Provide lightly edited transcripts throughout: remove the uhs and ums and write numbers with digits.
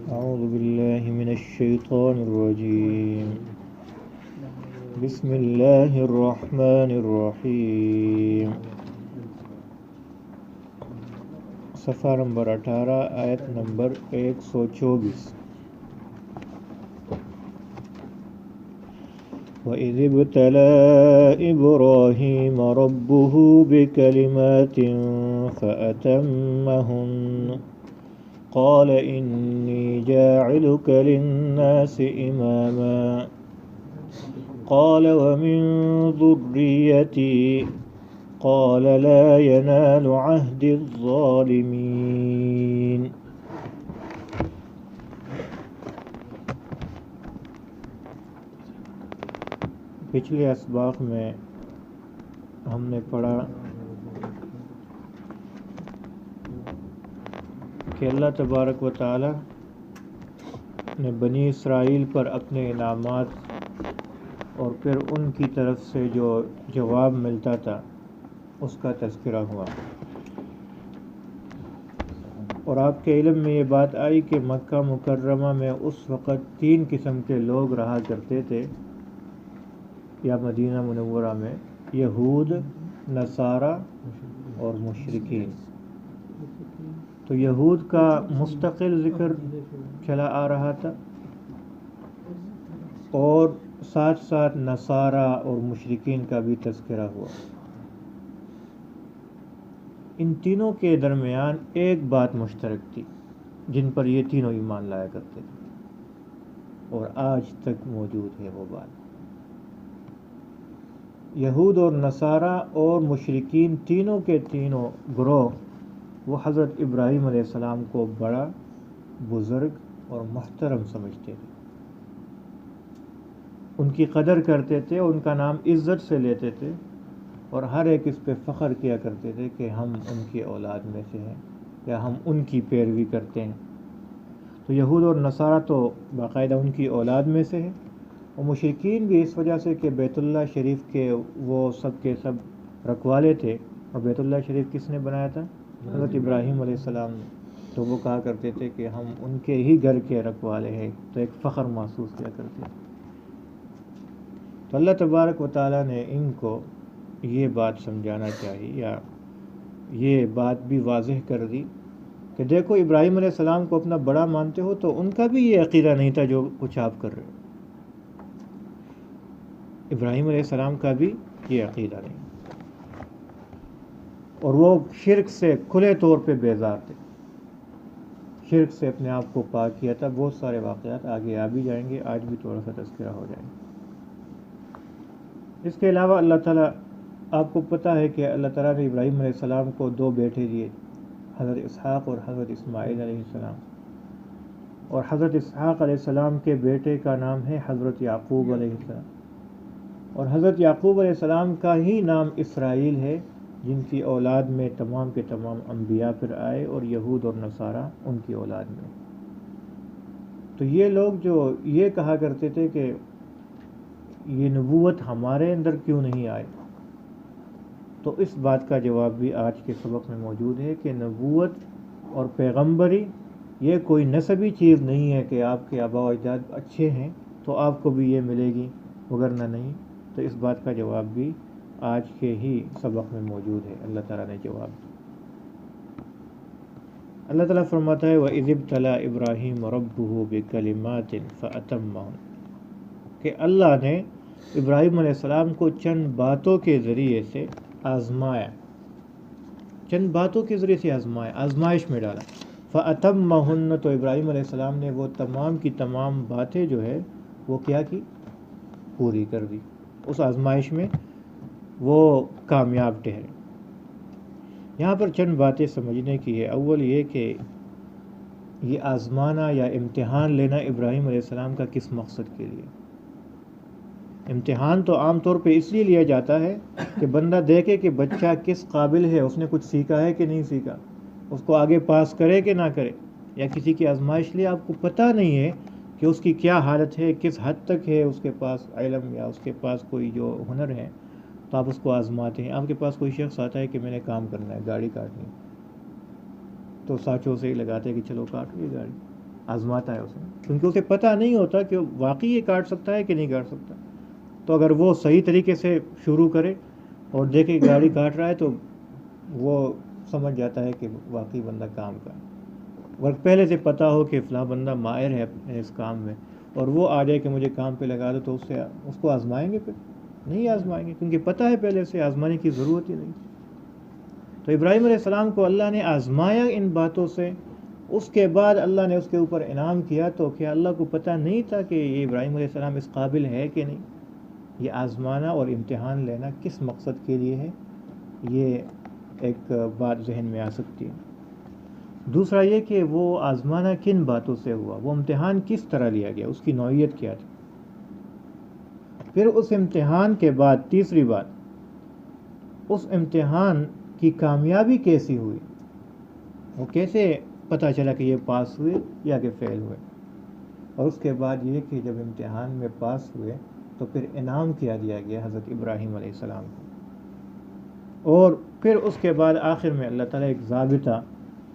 أعوذ بالله من الشيطان الرجيم بسم الله الرحمن الرحيم صفحہ نمبر 18 آیت نمبر 124 وَإِذِ ابْتَلَى إِبْرَاهِيمَ رَبُّهُ بِكَلِمَاتٍ فَأَتَمَّهُنَّ قال إني جاعلك للناس إماما قال ومن ذريتي قال لا ينال عهد الظالمين پچھلے اسباق میں ہم نے پڑھا کہ اللہ تبارک و تعالی نے بنی اسرائیل پر اپنے انعامات اور پھر ان کی طرف سے جو جواب ملتا تھا اس کا تذکرہ ہوا، اور آپ کے علم میں یہ بات آئی کہ مکہ مکرمہ میں اس وقت 3 قسم کے لوگ رہا کرتے تھے، یا مدینہ منورہ میں، یہود، نصارہ اور مشرکین۔ تو یہود کا مستقل ذکر چلا آ رہا تھا، اور ساتھ ساتھ نصارہ اور مشرکین کا بھی تذکرہ ہوا۔ ان تینوں کے درمیان ایک بات مشترک تھی جن پر یہ تینوں ایمان لایا کرتے تھے، اور آج تک موجود ہے وہ بات۔ یہود اور نصارہ اور مشرکین تینوں کے تینوں گروہ وہ حضرت ابراہیم علیہ السلام کو بڑا، بزرگ اور محترم سمجھتے تھے، ان کی قدر کرتے تھے، ان کا نام عزت سے لیتے تھے، اور ہر ایک اس پہ فخر کیا کرتے تھے کہ ہم ان کی اولاد میں سے ہیں یا ہم ان کی پیروی کرتے ہیں۔ تو یہود اور نصارہ تو باقاعدہ ان کی اولاد میں سے ہیں، اور مشرکین بھی اس وجہ سے کہ بیت اللہ شریف کے وہ سب کے سب رکھوالے تھے، اور بیت اللہ شریف کس نے بنایا تھا؟ حضرت ابراہیم علیہ السلام نے۔ تو وہ کہا کرتے تھے کہ ہم ان کے ہی گھر کے رکھوالے ہیں، تو ایک فخر محسوس کیا کرتے تھے۔ تو اللہ تبارک و تعالیٰ نے ان کو یہ بات سمجھانا چاہیے، یا یہ بات بھی واضح کر دی کہ دیکھو ابراہیم علیہ السلام کو اپنا بڑا مانتے ہو، تو ان کا بھی یہ عقیدہ نہیں تھا جو کچھ آپ کر رہے ہو۔ ابراہیم علیہ السلام کا بھی یہ عقیدہ نہیں، اور وہ شرک سے کھلے طور پہ بیزار تھے، شرک سے اپنے آپ کو پاک کیا تھا۔ بہت سارے واقعات آگے آ بھی جائیں گے، آج بھی تھوڑا سا تذکرہ ہو جائے گا۔ اس کے علاوہ اللہ تعالیٰ، آپ کو پتہ ہے کہ اللہ تعالیٰ نے ابراہیم علیہ السلام کو 2 بیٹے دیے، حضرت اسحاق اور حضرت اسماعیل علیہ السلام، اور حضرت اسحاق علیہ السلام کے بیٹے کا نام ہے حضرت یعقوب علیہ السلام، اور حضرت یعقوب علیہ السلام کا ہی نام اسرائیل ہے، جن کی اولاد میں تمام کے تمام انبیاء پھر آئے، اور یہود اور نصارہ ان کی اولاد میں۔ تو یہ لوگ جو یہ کہا کرتے تھے کہ یہ نبوت ہمارے اندر کیوں نہیں آئی، تو اس بات کا جواب بھی آج کے سبق میں موجود ہے کہ نبوت اور پیغمبری یہ کوئی نسبی چیز نہیں ہے کہ آپ کے آباء و اجداد اچھے ہیں تو آپ کو بھی یہ ملے گی، وگرنہ نہیں۔ تو اس بات کا جواب بھی آج کے ہی سبق میں موجود ہے، اللہ تعالیٰ نے جواب دیا۔ اللہ تعالیٰ فرماتا ہے وَإِذِ ابْتَلَى إِبْرَاهِيمَ رَبُّهُ بِكَلِمَاتٍ فَأَتَمَّهُنَّ، کہ اللہ نے ابراہیم علیہ السلام کو چند باتوں کے ذریعے سے آزمایا، چند باتوں کے ذریعے سے آزمایا، آزمائش میں ڈالا۔ فَأَتَمَّهُنَّ، تو ابراہیم علیہ السلام نے وہ تمام کی تمام باتیں جو ہے وہ کیا کی؟ پوری کر دی، اس آزمائش میں وہ کامیاب ٹھہرے۔ یہاں پر چند باتیں سمجھنے کی ہے۔ اول یہ کہ یہ آزمانا یا امتحان لینا ابراہیم علیہ السلام کا کس مقصد کے لیے؟ امتحان تو عام طور پہ اس لیے لیا جاتا ہے کہ بندہ دیکھے کہ بچہ کس قابل ہے، اس نے کچھ سیکھا ہے کہ نہیں سیکھا، اس کو آگے پاس کرے کہ نہ کرے، یا کسی کی آزمائش لیے آپ کو پتہ نہیں ہے کہ اس کی کیا حالت ہے، کس حد تک ہے اس کے پاس علم یا اس کے پاس کوئی جو ہنر ہے، تو آپ اس کو آزماتے ہیں۔ آپ کے پاس کوئی شخص آتا ہے کہ میں نے کام کرنا ہے، گاڑی کاٹنی، تو سانچوں سے ہی لگاتے ہیں کہ چلو کاٹو یہ گاڑی، آزماتا ہے اسے، کیونکہ اسے پتہ نہیں ہوتا کہ واقعی یہ کاٹ سکتا ہے کہ نہیں کاٹ سکتا. تو اگر وہ صحیح طریقے سے شروع کرے اور دیکھے گاڑی کاٹ رہا ہے تو وہ سمجھ جاتا ہے کہ واقعی بندہ کام کا ہے. اور پہلے سے پتہ ہو کہ فلاں بندہ ماہر ہے اس کام میں، اور وہ آ جائے کہ مجھے کام پہ لگا دو، تو اس کو آزمائیں گے؟ پھر نہیں آزمائیں گے، کیونکہ پتہ ہے پہلے سے، آزمانے کی ضرورت ہی نہیں. تو ابراہیم علیہ السلام کو اللہ نے آزمایا ان باتوں سے، اس کے بعد اللہ نے اس کے اوپر انعام کیا. تو کیا اللہ کو پتہ نہیں تھا کہ یہ ابراہیم علیہ السلام اس قابل ہے کہ نہیں؟ یہ آزمانا اور امتحان لینا کس مقصد کے لیے ہے، یہ ایک بات ذہن میں آ سکتی ہے. دوسرا یہ کہ وہ آزمانا کن باتوں سے ہوا، وہ امتحان کس طرح لیا گیا، اس کی نوعیت کیا تھی. پھر اس امتحان کے بعد تیسری بات، اس امتحان کی کامیابی کیسی ہوئی، وہ کیسے پتہ چلا کہ یہ پاس ہوئے یا کہ فیل ہوئے. اور اس کے بعد یہ کہ جب امتحان میں پاس ہوئے تو پھر انعام کیا دیا گیا حضرت ابراہیم علیہ السلام کو. اور پھر اس کے بعد آخر میں اللہ تعالیٰ ایک ضابطہ،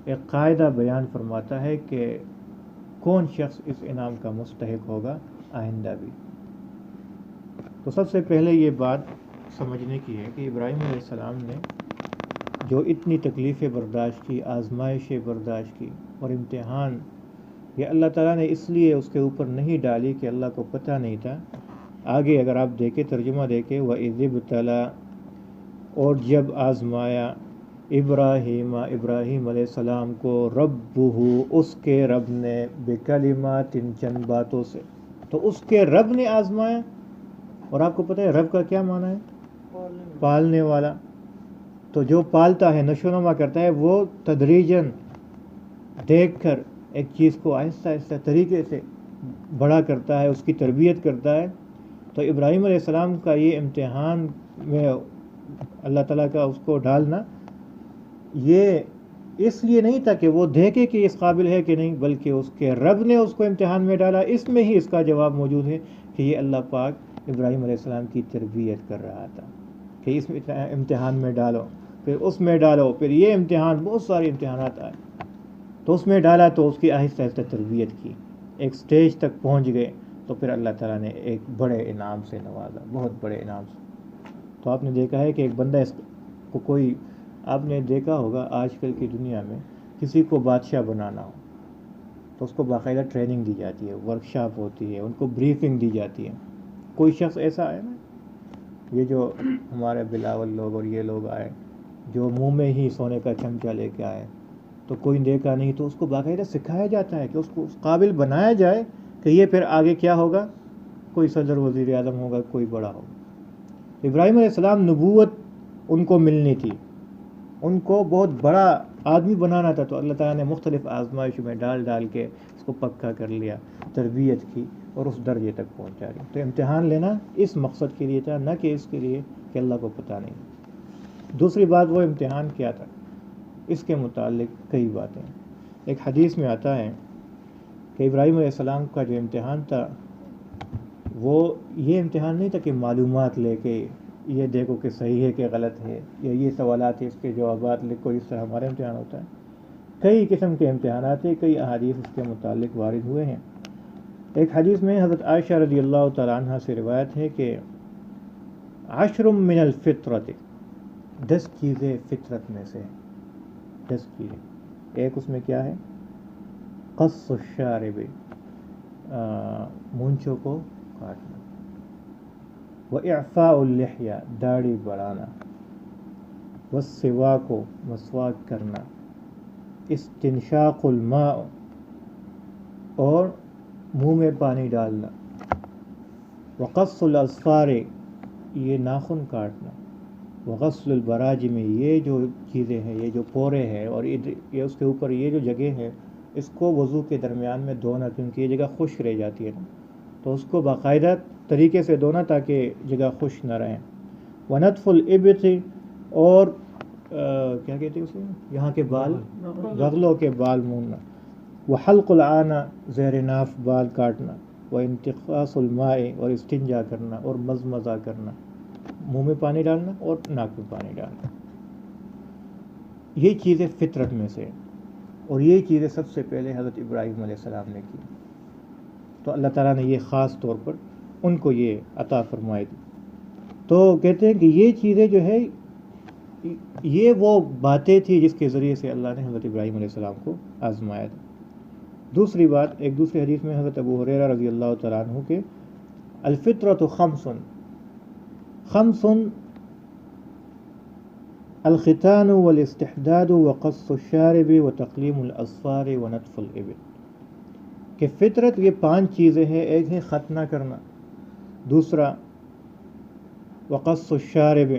ایک قاعدہ بیان فرماتا ہے کہ کون شخص اس انعام کا مستحق ہوگا آئندہ بھی. تو سب سے پہلے یہ بات سمجھنے کی ہے کہ ابراہیم علیہ السلام نے جو اتنی تکلیفیں برداشت کی، آزمائشیں برداشت کی اور امتحان، یہ اللہ تعالیٰ نے اس لیے اس کے اوپر نہیں ڈالی کہ اللہ کو پتہ نہیں تھا. آگے اگر آپ دیکھیں، ترجمہ دیکھیں، وَإِذِ ابْتَلَىٰ، اور جب آزمایا ابراہیم علیہ السلام کو ربہ، اس کے رب نے، بکلمات، چند باتوں سے. تو اس کے رب نے آزمایا. اور آپ کو پتہ ہے رب کا کیا معنی ہے؟ پالنے والا. تو جو پالتا ہے، نشو و نما کرتا ہے، وہ تدریجاً دیکھ کر ایک چیز کو آہستہ آہستہ طریقے سے بڑا کرتا ہے، اس کی تربیت کرتا ہے. تو ابراہیم علیہ السلام کا یہ امتحان میں اللہ تعالیٰ کا اس کو ڈالنا، یہ اس لیے نہیں تھا کہ وہ دیکھے کہ اس قابل ہے کہ نہیں، بلکہ اس کے رب نے اس کو امتحان میں ڈالا. اس میں ہی اس کا جواب موجود ہے کہ یہ اللہ پاک ابراہیم علیہ السلام کی تربیت کر رہا تھا کہ اس امتحان میں ڈالو، پھر اس میں ڈالو، پھر یہ امتحان، بہت سارے امتحانات آئے تو اس میں ڈالا، تو اس کی آہستہ آہستہ تربیت کی، ایک سٹیج تک پہنچ گئے. تو پھر اللہ تعالیٰ نے ایک بڑے انعام سے نوازا، بہت بڑے انعام سے. تو آپ نے دیکھا ہے کہ ایک بندہ اس کو، کوئی آپ نے دیکھا ہوگا آج کل کی دنیا میں کسی کو بادشاہ بنانا ہو تو اس کو باقاعدہ ٹریننگ دی جاتی ہے، ورکشاپ ہوتی ہے، ان کو بریفنگ دی جاتی ہے. کوئی شخص ایسا ہے نا، یہ جو ہمارے بلاول لوگ اور یہ لوگ آئے جو منہ میں ہی سونے کا چمچہ لے کے آئے، تو کوئی دیکھا نہیں، تو اس کو باقاعدہ سکھایا جاتا ہے کہ اس کو اس قابل بنایا جائے کہ یہ پھر آگے کیا ہوگا، کوئی صدر، وزیر اعظم ہوگا، کوئی بڑا ہوگا. ابراہیم علیہ السلام نبوت ان کو ملنی تھی، ان کو بہت بڑا آدمی بنانا تھا. تو اللہ تعالیٰ نے مختلف آزمائشوں میں ڈال ڈال کے اس کو پکا کر لیا، تربیت کی اور اس درجے تک پہنچا دیا. تو امتحان لینا اس مقصد کے لیے تھا، نہ کہ اس کے لیے کہ اللہ کو پتہ نہیں. دوسری بات، وہ امتحان کیا تھا، اس کے متعلق کئی باتیں. ایک حدیث میں آتا ہے کہ ابراہیم علیہ السلام کا جو امتحان تھا، وہ یہ امتحان نہیں تھا کہ معلومات لے کے یہ دیکھو کہ صحیح ہے کہ غلط ہے، یا یہ سوالات ہیں اس کے جوابات لکھو، اس طرح ہمارا امتحان ہوتا ہے. کئی قسم کے امتحانات ہیں، کئی احادیث اس کے متعلق وارد ہوئے ہیں. ایک حدیث میں حضرت عائشہ رضی اللہ تعالیٰ عنہ سے روایت ہے کہ 10 من الفطرت، 10 چیزیں فطرت میں سے، 10 چیزیں. ایک اس میں کیا ہے؟ قص الشارب، مونچھوں کو کاٹنا، وإعفاء اللحیہ، داڑھی بڑھانا، والسواک، مسواک کرنا، استنشاق الماء، اور منہ میں پانی ڈالنا، وقص الاظفار، یہ ناخن کاٹنا، وغسل البراجم، یہ جو چیزیں ہیں، یہ جو پورے ہیں اور یہ اس کے اوپر یہ جو جگہ ہے، اس کو وضو کے درمیان میں دھونا، کیونکہ یہ جگہ خشک رہ جاتی ہے نا، تو اس کو باقاعدہ طریقے سے دھونا تاکہ جگہ خشک نہ رہیں. ونتف الابط، اور کیا کہتے ہیں اسے، یہاں کے بال، غغلوں کے بال موننا. وحلق العانہ، زیر ناف بال کاٹنا. وانتقاص الماء، اور استنجا کرنا اور مزمزہ کرنا، منہ میں پانی ڈالنا اور ناک میں پانی ڈالنا. یہ چیزیں فطرت میں سے. اور یہ چیزیں سب سے پہلے حضرت ابراہیم علیہ السلام نے کی، تو اللہ تعالیٰ نے یہ خاص طور پر ان کو یہ عطا فرمائی تھی۔ تو کہتے ہیں کہ یہ چیزیں جو ہے یہ وہ باتیں تھی جس کے ذریعے سے اللہ نے حضرت ابراہیم علیہ السلام کو آزمایا تھا۔ دوسری بات، ایک دوسری حدیث میں حضرت ابو ہریرہ رضی اللہ تعالیٰ عنہ کے الفطرۃ خمس خمس الختان والاستحداد وقص الشارب وتقلیم الاظفار ونتف الابط، کہ فطرت یہ 5 چیزیں ہیں۔ ایک ہے ختنہ کرنا، دوسرا وقص الشارب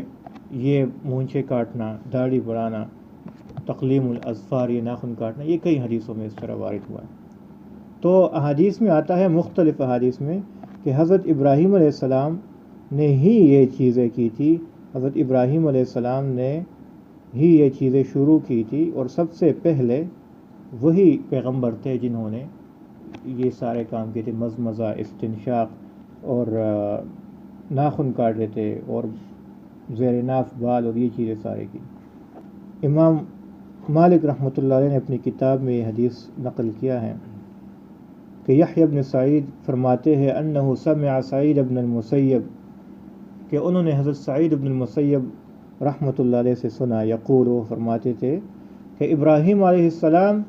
یہ مونچھے کاٹنا، داڑھی بڑھانا، تقلیم الاظفار یہ ناخن کاٹنا، یہ کئی حدیثوں میں اس طرح وارد ہوا ہے۔ تو احادیث میں آتا ہے، مختلف احادیث میں، کہ حضرت ابراہیم علیہ السلام نے ہی یہ چیزیں کی تھی، حضرت ابراہیم علیہ السلام نے ہی یہ چیزیں شروع کی تھی، اور سب سے پہلے وہی پیغمبر تھے جنہوں نے یہ سارے کام کیے تھے، مزمزہ، استنشاق، اور ناخن کاٹے تھے، اور زیر ناف بال، اور یہ چیزیں سارے کی۔ امام مالک رحمۃ اللہ علیہ نے اپنی کتاب میں یہ حدیث نقل کیا ہے کہ یحییٰ بن سعید فرماتے ہیں انہ سمع سعید بن المسیب، کہ انہوں نے حضرت سعید بن المسیب رحمۃ اللہ علیہ سے سنا، یقول، وہ فرماتے تھے کہ ابراہیم علیہ السلام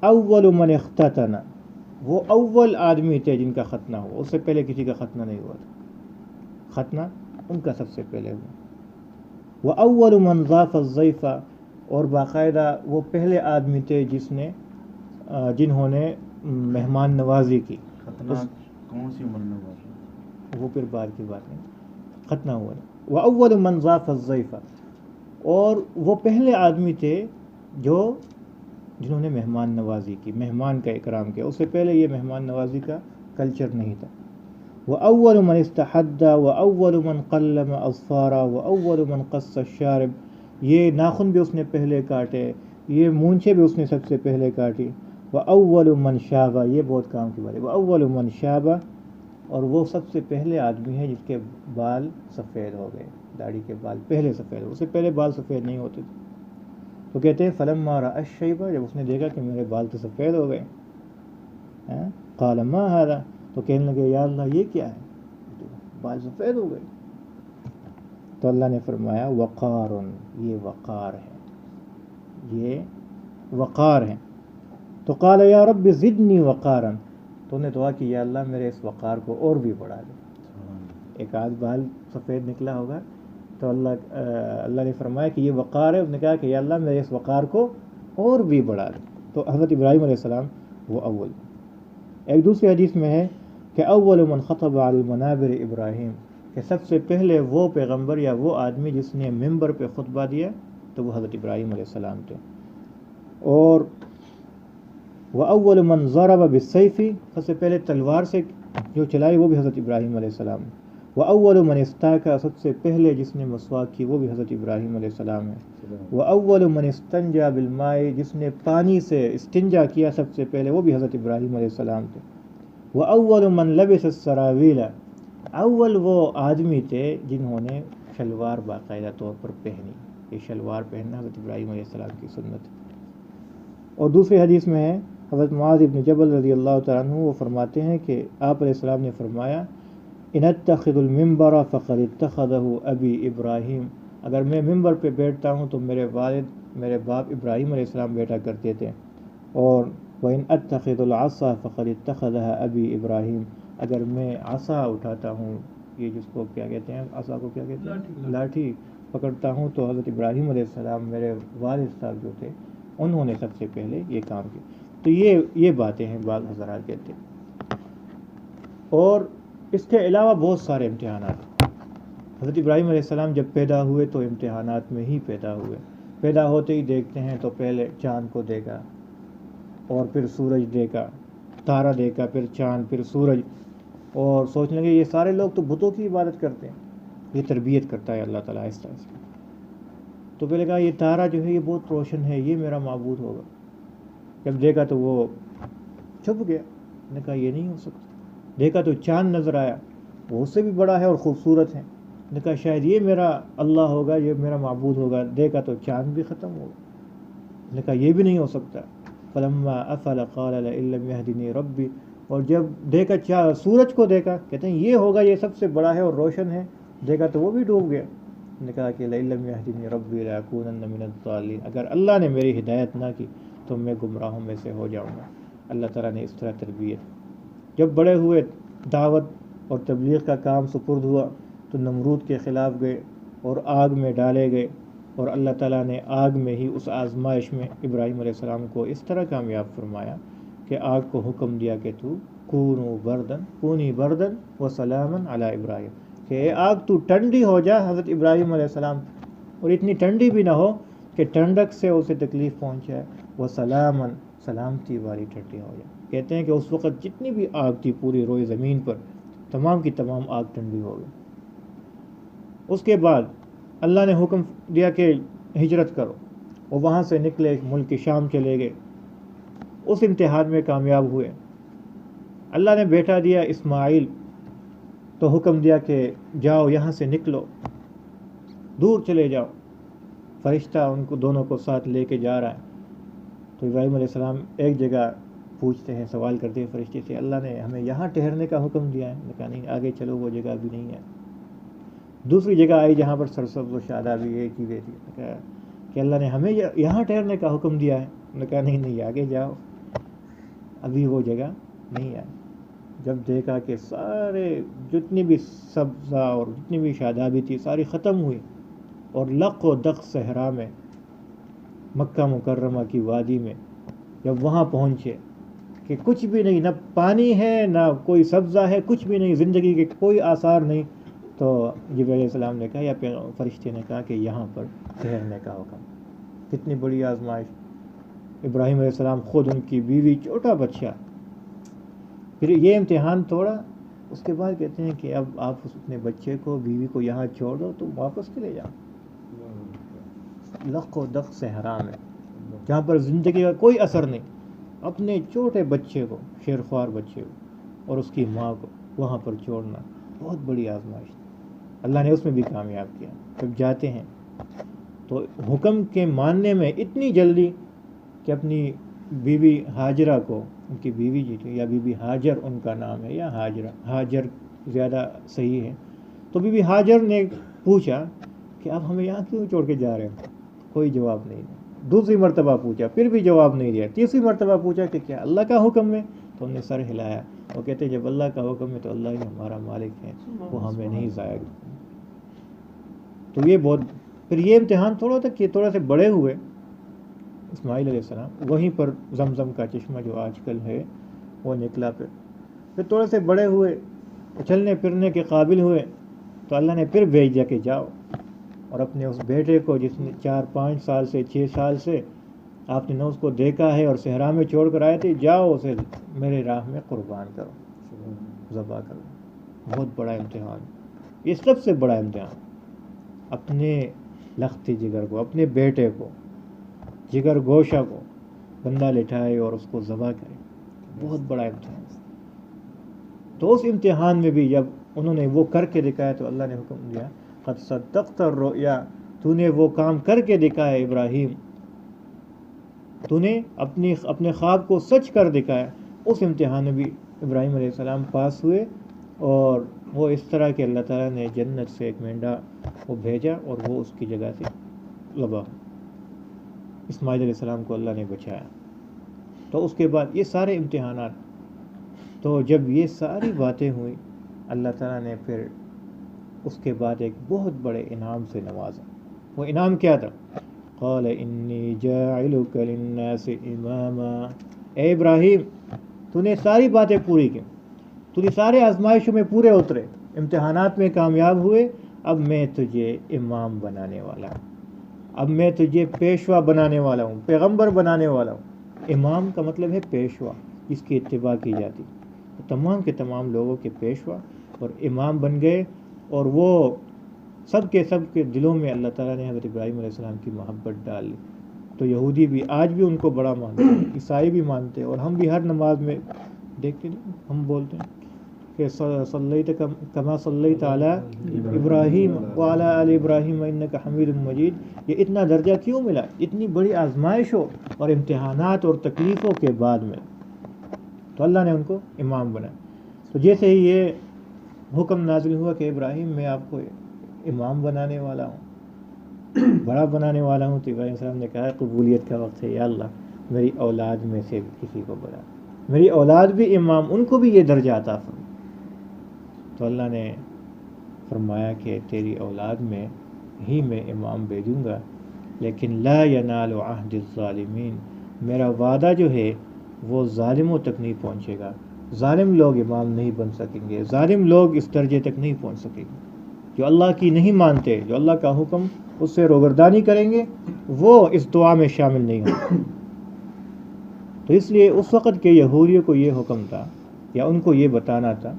اول من اختتن، وہ اول آدمی تھے جن کا ختنہ ہوا، اس سے پہلے کسی کا ختنہ نہیں ہوا تھا، ختنہ ان کا سب سے پہلے ہوا۔ وَأَوَّلُ مَنْ ضَافَ الضَّيْفَ، اور باقاعدہ وہ پہلے آدمی تھے جنہوں نے مہمان نوازی کی۔ ختنہ کون سی عمر میں ہوا؟ وہ پھر بعد کی بات نہیں، ختنہ ہوا ہے۔ وَأَوَّلُ مَنْ ضَافَ الضَّيْفَ، اور وہ پہلے آدمی تھے جنہوں نے مہمان نوازی کی، مہمان کا اکرام کیا، اس سے پہلے یہ مہمان نوازی کا کلچر نہیں تھا۔ وَأَوَّلُ مَنْ اسْتَحَدَّ وَأَوَّلُ مَنْ قَلَّمَ أَظْفَارَ وَأَوَّلُ مَنْ قَصَّ الشَّارِبَ، یہ ناخن بھی اس نے پہلے کاٹے، یہ مونچھے بھی اس نے سب سے پہلے کاٹی۔ وَأَوَّلُ مَنْ شَابَ، یہ بہت کام کی بات ہے، وَأَوَّلُ مَنْ شَابَ، اور وہ سب سے پہلے آدمی ہے جس کے بال سفید ہو گئے، داڑھی کے بال پہلے سفید ہو، اس سے پہلے بال سفید نہیں ہوتے تھے۔ تو کہتے ہیں فَلَمَّا رَأَى الشَّيْبَ، جب اس نے دیکھا کہ میرے بال تو سفید ہو گئے، قَالَ مَا هَذَا، تو کہنے لگے یا اللہ یہ کیا ہے، بال سفید ہو گئے۔ تو اللہ نے فرمایا وقار، یہ وقار ہے، یہ وقار ہے۔ تو قال یا رب زدنی وقارا، تو انہیں دعا کی یا اللہ میرے اس وقار کو اور بھی بڑھا دے۔ ایک آدھ بال سفید نکلا ہوگا تو اللہ نے فرمایا کہ یہ وقار ہے، اس نے کہا کہ یا اللہ میرے اس وقار کو اور بھی بڑھا دے۔ تو حضرت ابراہیم علیہ السلام وہ اول۔ ایک دوسری حدیث میں ہے کہ اول من خطب علی المنابر ابراہیم، کہ سب سے پہلے وہ پیغمبر یا وہ آدمی جس نے ممبر پہ خطبہ دیا تو وہ حضرت ابراہیم علیہ السلام تھے۔ اور وَأَوَّلُ مَنْ ضَرَبَ بِالسَّيْفِ، سب سے پہلے تلوار سے جو چلائی وہ بھی حضرت ابراہیم علیہ السلام ہے۔ وَأَوَّلُ مَنْ اسْتَاكَ، سب سے پہلے جس نے مسواک کی وہ بھی حضرت ابراہیم علیہ السلام ہے۔ وَأَوَّلُ مَنْ اسْتَنْجَى بِالْمَاءِ، جس نے پانی سے استنجا کیا سب سے پہلے وہ بھی حضرت ابراہیم علیہ السلام تھے۔ وَأَوَّلُ مَنْ لَبِسَ السَّرَاوِيلَ، اول وہ آدمی تھے جنہوں نے شلوار باقاعدہ طور پر پہنی، یہ شلوار پہننا حضرت ابراہیم علیہ السلام کی سنت ہے۔ اور دوسری حدیث میں ہے حضرت معاذ بن جبل رضی اللہ تعالیٰ عنہ وہ فرماتے ہیں کہ آپ علیہ السلام نے فرمایا ان اتخذ المنبر فقد اتخذه ابی ابراہیم، اگر میں ممبر پہ بیٹھتا ہوں تو میرے والد، میرے باپ ابراہیم علیہ السلام بیٹھا کرتے تھے۔ اور وَإِنْ أَتَّخِذُ الْعَصَا فَقَدِ اتَّخَذَهَا أَبِي ابراہیم، اگر میں عصا اٹھاتا ہوں، یہ جس کو کیا کہتے ہیں، عصا کو کیا کہتے ہیں، لاٹھی پکڑتا ہوں، تو حضرت ابراہیم علیہ السلام میرے والد صاحب جو تھے انہوں نے سب سے پہلے یہ کام کیا۔ تو یہ باتیں ہیں بعض حضرات کہتے ہیں۔ اور اس کے علاوہ بہت سارے امتحانات، حضرت ابراہیم علیہ السلام جب پیدا ہوئے تو امتحانات میں ہی پیدا ہوئے، پیدا ہوتے ہی دیکھتے ہیں تو پہلے چاند کو دیکھا، اور پھر سورج دیکھا، تارا دیکھا، پھر چاند، پھر سورج، اور سوچنے لگے یہ سارے لوگ تو بتوں کی عبادت کرتے ہیں، یہ تربیت کرتا ہے اللہ تعالیٰ آہستہ آہستہ۔ تو پہلے کہا یہ تارا جو ہے یہ بہت روشن ہے، یہ میرا معبود ہوگا۔ جب دیکھا تو وہ چھپ گیا، نے کہا یہ نہیں ہو سکتا۔ دیکھا تو چاند نظر آیا، وہ اس سے بھی بڑا ہے اور خوبصورت ہے، نے کہا شاید یہ میرا اللہ ہوگا، یہ میرا معبود ہوگا۔ دیکھا تو چاند بھی ختم ہو گیا، نے کہا یہ بھی نہیں ہو سکتا۔ فلما افل قال لئن لم يهدني ربی، اور جب دیکھا سورج کو دیکھا، کہتے ہیں یہ ہوگا، یہ سب سے بڑا ہے اور روشن ہے، دیکھا تو وہ بھی ڈوب گیا۔ نے کہا کہ لئن لم يهدني ربی لأكونن من الضالین، اگر اللہ نے میری ہدایت نہ کی تو میں گمراہوں میں سے ہو جاؤں گا۔ اللہ تعالیٰ نے اس طرح تربیت۔ جب بڑے ہوئے، دعوت اور تبلیغ کا کام سپرد ہوا تو نمرود کے خلاف گئے اور آگ میں ڈالے گئے، اور اللہ تعالیٰ نے آگ میں ہی اس آزمائش میں ابراہیم علیہ السلام کو اس طرح کامیاب فرمایا کہ آگ کو حکم دیا کہ تو کونی بردن و سلامن علی ابراہیم، کہ اے آگ تو ٹھنڈی ہو جا حضرت ابراہیم علیہ السلام، اور اتنی ٹھنڈی بھی نہ ہو کہ ٹھنڈک سے اسے تکلیف پہنچائے، وہ سلامن، سلامتی والی ٹھنڈی ہو جائے۔ کہتے ہیں کہ اس وقت جتنی بھی آگ تھی پوری روئے زمین پر، تمام کی تمام آگ ٹھنڈی ہو گئی۔ اس کے بعد اللہ نے حکم دیا کہ ہجرت کرو، اور وہاں سے نکلے، ملک شام چلے گئے۔ اس امتحان میں کامیاب ہوئے۔ اللہ نے بیٹا دیا اسماعیل، تو حکم دیا کہ جاؤ یہاں سے نکلو، دور چلے جاؤ۔ فرشتہ ان کو دونوں کو ساتھ لے کے جا رہا ہے، تو ابراہیم علیہ السلام ایک جگہ پوچھتے ہیں، سوال کرتے ہیں فرشتے سے، اللہ نے ہمیں یہاں ٹھہرنے کا حکم دیا ہے؟ کہا نہیں، آگے چلو، وہ جگہ بھی نہیں ہے۔ دوسری جگہ آئی جہاں پر سرسبز و شادابی ایک چیزیں تھی، کہا کہ اللہ نے ہمیں یہاں ٹھہرنے کا حکم دیا ہے؟ کہا نہیں، آگے جاؤ، ابھی وہ جگہ نہیں آئی۔ جب دیکھا کہ سارے جتنی بھی سبزہ اور جتنی بھی شادابی تھی ساری ختم ہوئی، اور لق و دق صحرا میں، مکہ مکرمہ کی وادی میں جب وہاں پہنچے کہ کچھ بھی نہیں، نہ پانی ہے نہ کوئی سبزہ ہے، کچھ بھی نہیں، زندگی کے کوئی آثار نہیں، تو جبرائیل علیہ السلام نے کہا، یا فرشتے نے کہا کہ یہاں پر ٹھہرنے کا حکم۔ کتنی بڑی آزمائش! ابراہیم علیہ السلام خود، ان کی بیوی، چھوٹا بچہ، پھر یہ امتحان توڑا۔ اس کے بعد کہتے ہیں کہ اب آپ اپنے بچے کو، بیوی کو یہاں چھوڑ دو، تو واپس چلے جاؤ لق و دق صحرا میں، جہاں پر زندگی کا کوئی اثر نہیں، اپنے چھوٹے بچے کو، شیرخوار بچے کو اور اس کی ماں کو وہاں پر چھوڑنا بہت بڑی آزمائش۔ اللہ نے اس میں بھی کامیاب کیا۔ جب جاتے ہیں تو حکم کے ماننے میں اتنی جلدی کہ اپنی بیوی ہاجرہ کو، ان کی بیوی جی تھی، یا بی بی ہاجر ان کا نام ہے، یا ہاجرہ، ہاجر زیادہ صحیح ہے، تو بی بی ہاجر نے پوچھا کہ آپ ہمیں یہاں کیوں چھوڑ کے جا رہے ہیں؟ کوئی جواب نہیں دیا۔ دوسری مرتبہ پوچھا، پھر بھی جواب نہیں دیا۔ تیسری مرتبہ پوچھا کہ کیا اللہ کا حکم ہے؟ تو ہم نے سر ہلایا۔ وہ کہتے ہیں جب اللہ کا حکم ہے تو اللہ ہی ہمارا مالک ہے، وہ ہمیں نہیں ضائع۔ تو یہ بہت، پھر یہ امتحان تھوڑا تک کہ تھوڑا سے بڑے ہوئے اسماعیل علیہ السلام، وہیں پر زمزم کا چشمہ جو آج کل ہے وہ نکلا۔ پھر تھوڑے سے بڑے ہوئے، چلنے پھرنے کے قابل ہوئے، تو اللہ نے پھر بھیج دیا کہ جاؤ، اور اپنے اس بیٹے کو جس نے 4-5 سال سے 6 سال سے آپ نے نہ اس کو دیکھا ہے اور صحرا میں چھوڑ کر آئے تھے، جاؤ اسے میرے راہ میں قربان کرو، ذبح کرو۔ بہت بڑا امتحان، یہ سب سے بڑا امتحان، اپنے لخت جگر کو، اپنے بیٹے کو، جگر گوشہ کو بندہ لٹھائے اور اس کو ذبح کرے، بہت بڑا امتحان۔ تو اس امتحان میں بھی جب انہوں نے وہ کر کے دکھایا تو اللہ نے حکم دیا، قد صدقت الرؤیا، تو نے وہ کام کر کے دکھایا ابراہیم، تو نے اپنے خواب کو سچ کر دکھایا۔ اس امتحان میں بھی ابراہیم علیہ السلام پاس ہوئے، اور وہ اس طرح کہ اللہ تعالیٰ نے جنت سے ایک مینڈا وہ بھیجا، اور وہ اس کی جگہ سے ذبح، اسماعیل علیہ السلام کو اللہ نے بچایا۔ تو اس کے بعد یہ سارے امتحانات، تو جب یہ ساری باتیں ہوئیں، اللہ تعالیٰ نے پھر اس کے بعد ایک بہت بڑے انعام سے نوازا۔ وہ انعام کیا تھا؟ قال انی جاعلک للناس اماما، اے ابراہیم تو نے ساری باتیں پوری کی، تو نے سارے آزمائشوں میں پورے اترے، امتحانات میں کامیاب ہوئے، اب میں تجھے امام بنانے والا ہوں، اب میں تجھے پیشوا بنانے والا ہوں، پیغمبر بنانے والا ہوں۔ امام کا مطلب ہے پیشوا، جس کی اتباع کی جاتی، تو تمام کے تمام لوگوں کے پیشوا اور امام بن گئے، اور وہ سب کے دلوں میں اللہ تعالیٰ نے حضرت ابراہیم علیہ السلام کی محبت ڈال لی۔ تو یہودی بھی آج بھی ان کو بڑا مانتے ہیں، عیسائی بھی مانتے ہیں، اور ہم بھی ہر نماز میں دیکھتے ہیں، ہم بولتے ہیں کہ صلیت کما صلیت علی ابراہیم وعلی آل ابراہیم انک حمید مجید، یہ اتنا درجہ کیوں ملا؟ اتنی بڑی آزمائشوں اور امتحانات اور تکلیفوں کے بعد میں تو اللہ نے ان کو امام بنایا۔ تو جیسے ہی یہ حکم نازل ہوا کہ ابراہیم میں آپ کو امام بنانے والا ہوں، بڑا بنانے والا ہوں، تو ابراہیم صاحب نے کہا قبولیت کا وقت ہے، یا اللہ میری اولاد میں سے کسی کو بنا، میری اولاد بھی امام، ان کو بھی یہ درجہ عطا فرما۔ تو اللہ نے فرمایا کہ تیری اولاد میں ہی میں امام بھیجوں گا، لیکن لا ینال عہد الظالمین، میرا وعدہ جو ہے وہ ظالموں تک نہیں پہنچے گا، ظالم لوگ امام نہیں بن سکیں گے، ظالم لوگ اس درجے تک نہیں پہنچ سکیں گے، جو اللہ کی نہیں مانتے، جو اللہ کا حکم اس سے روگردانی کریں گے، وہ اس دعا میں شامل نہیں ہوں۔ تو اس لیے اس وقت کے یہودیوں کو یہ حکم تھا یا ان کو یہ بتانا تھا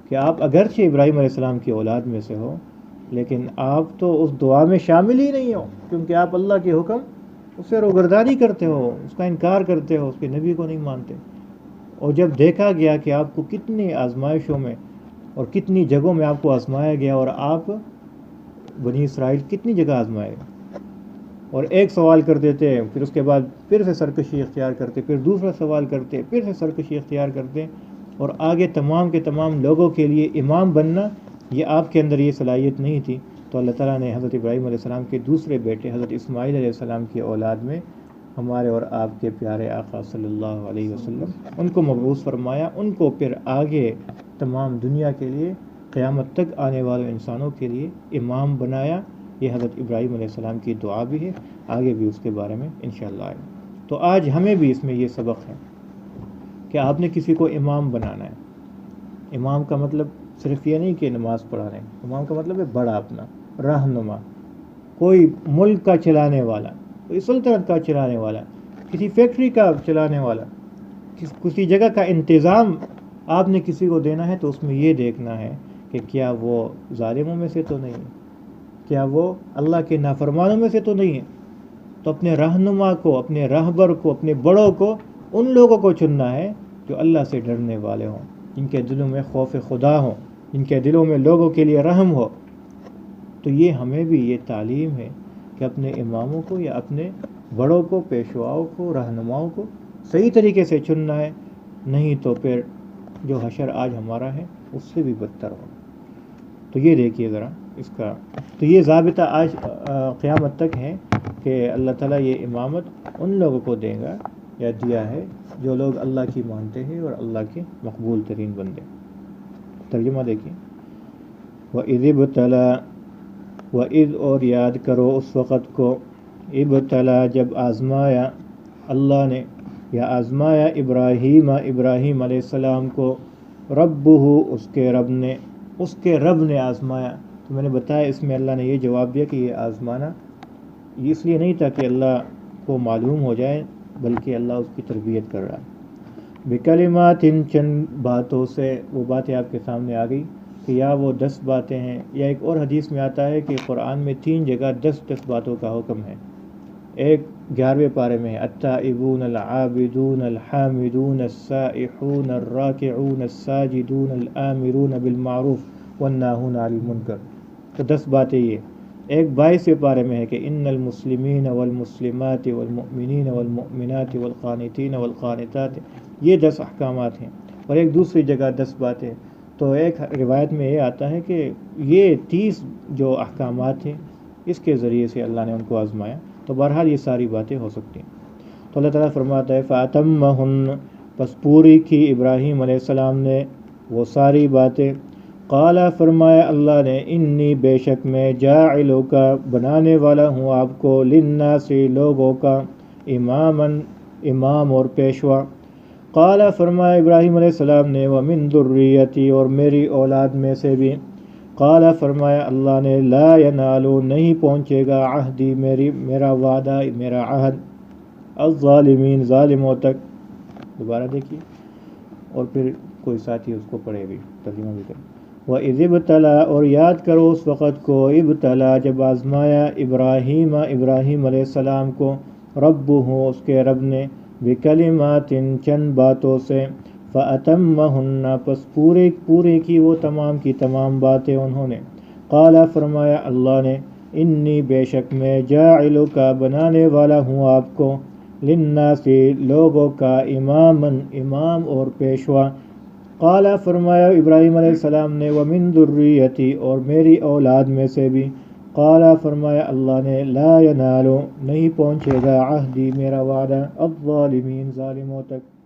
کہ آپ اگرچہ ابراہیم علیہ السلام کی اولاد میں سے ہو، لیکن آپ تو اس دعا میں شامل ہی نہیں ہو، کیونکہ آپ اللہ کے حکم اس سے روگردانی کرتے ہو، اس کا انکار کرتے ہو، اس کے نبی کو نہیں مانتے۔ اور جب دیکھا گیا کہ آپ کو کتنی آزمائشوں میں اور کتنی جگہوں میں آپ کو آزمایا گیا، اور آپ بنی اسرائیل کتنی جگہ آزمائے، اور ایک سوال کرتے تھے، پھر اس کے بعد پھر سے سرکشی اختیار کرتے، پھر دوسرا سوال کرتے، پھر سے سرکشی اختیار کرتے، اور آگے تمام کے تمام لوگوں کے لیے امام بننا، یہ آپ کے اندر یہ صلاحیت نہیں تھی۔ تو اللہ تعالیٰ نے حضرت ابراہیم علیہ السلام کے دوسرے بیٹے حضرت اسماعیل علیہ السلام کی اولاد میں ہمارے اور آپ کے پیارے آقا صلی اللہ علیہ وسلم ان کو مبعوث فرمایا، ان کو پھر آگے تمام دنیا کے لیے، قیامت تک آنے والے انسانوں کے لیے امام بنایا۔ یہ حضرت ابراہیم علیہ السلام کی دعا بھی ہے، آگے بھی اس کے بارے میں انشاءاللہ آئے۔ تو آج ہمیں بھی اس میں یہ سبق ہے کہ آپ نے کسی کو امام بنانا ہے۔ امام کا مطلب صرف یہ نہیں کہ نماز پڑھا رہے ہیں، امام کا مطلب ہے بڑا، اپنا رہنما، کوئی ملک کا چلانے والا، کوئی سلطنت کا چلانے والا، کسی فیکٹری کا چلانے والا، کسی جگہ کا انتظام آپ نے کسی کو دینا ہے، تو اس میں یہ دیکھنا ہے کہ کیا وہ ظالموں میں سے تو نہیں ہے، کیا وہ اللہ کے نافرمانوں میں سے تو نہیں ہے۔ تو اپنے رہنما کو، اپنے رہبر کو، اپنے بڑوں کو، ان لوگوں کو چننا ہے جو اللہ سے ڈرنے والے ہوں، جن کے دلوں میں خوف خدا ہو، جن کے دلوں میں لوگوں کے لیے رحم ہو۔ تو یہ ہمیں بھی یہ تعلیم ہے کہ اپنے اماموں کو یا اپنے بڑوں کو، پیشواؤں کو، رہنماؤں کو صحیح طریقے سے چننا ہے، نہیں تو پھر جو حشر آج ہمارا ہے اس سے بھی بدتر ہوگا۔ تو یہ دیکھیے ذرا اس کا، تو یہ ضابطہ آج قیامت تک ہے کہ اللہ تعالیٰ یہ امامت ان لوگوں کو دے گا یا دیا ہے جو لوگ اللہ کی مانتے ہیں اور اللہ کے مقبول ترین بندے۔ ترجمہ دیکھیں، وَإِذِ ابْتَلَىٰ، وَإِذ اور یاد کرو اس وقت کو، ابتلا جب آزمایا اللہ نے یا آزمایا ابراہیم علیہ السلام کو، ربہ اس کے رب نے آزمایا۔ تو میں نے بتایا اس میں اللہ نے یہ جواب دیا کہ یہ آزمانا یہ اس لیے نہیں تھا کہ اللہ کو معلوم ہو جائے، بلکہ اللہ اس کی تربیت کر رہا ہے۔ بکلمات، چند باتوں سے، وہ باتیں آپ کے سامنے آ گئی کہ یا وہ 10 باتیں ہیں، یا ایک اور حدیث میں آتا ہے کہ قرآن میں 3 جگہ 10 باتوں کا حکم ہے۔ ایک 11ویں پارے میں ہے التائبون العابدون الحامدون السائحون الراکعون الساجدون الآمرون بالمعروف والناہون عن المنکر۔ تو 10 باتیں یہ۔ ایک 22ویں پارے میں ہے کہ ان المسلمین والمسلمات والمؤمنین والمؤمنات والقانتین والقانتات، یہ 10 احکامات ہیں، اور ایک دوسری جگہ 10 باتیں۔ تو ایک روایت میں یہ آتا ہے کہ یہ 30 جو احکامات ہیں اس کے ذریعے سے اللہ نے ان کو آزمایا۔ تو بہرحال یہ ساری باتیں ہو سکتی ہیں۔ تو اللہ تعالیٰ فرماتا ہے فَأَتَمَّهُنَّ، پس پوری کی ابراہیم علیہ السلام نے وہ ساری باتیں۔ قال، فرمایا اللہ نے، انی بے شک میں جاعلک بنانے والا ہوں آپ کو، للناس لوگوں کا، امام اور پیشوا۔ قال، فرمایا ابراہیم علیہ السلام نے، ومن ذریتی، اور میری اولاد میں سے بھی۔ قال، فرمایا اللہ نے، لا ینالو، نہیں پہنچے گا، عہدی، میرا وعدہ، میرا عہد، الظالمین، ظالموں تک۔ دوبارہ دیکھیے، اور پھر کوئی ساتھی اس کو پڑھے بھی، ترجمہ بھی کرے۔ وَإِذِ ابْتَلَىٰ، اور یاد کرو اس وقت کو، ابتلا جب آزمایا ابراہیم علیہ السلام کو، ربہ اس کے رب نے، بکلمات چند باتوں سے، فَأَتَمَّهُنَّ پس پورے کی وہ تمام کی تمام باتیں انہوں نے. قال فرمایا اللہ نے انی بے شک میں جاعلک بنانے والا ہوں آپ کو للناس لوگوں کا امام اور پیشوا. قال فرمایا ابراہیم علیہ السلام نے ومن ذریتی اور میری اولاد میں سے بھی. قال فرمایا اللہ نے لا ینال نہیں پہنچے گا عہدی میرا وعدہ الظالمین ظالموں تک.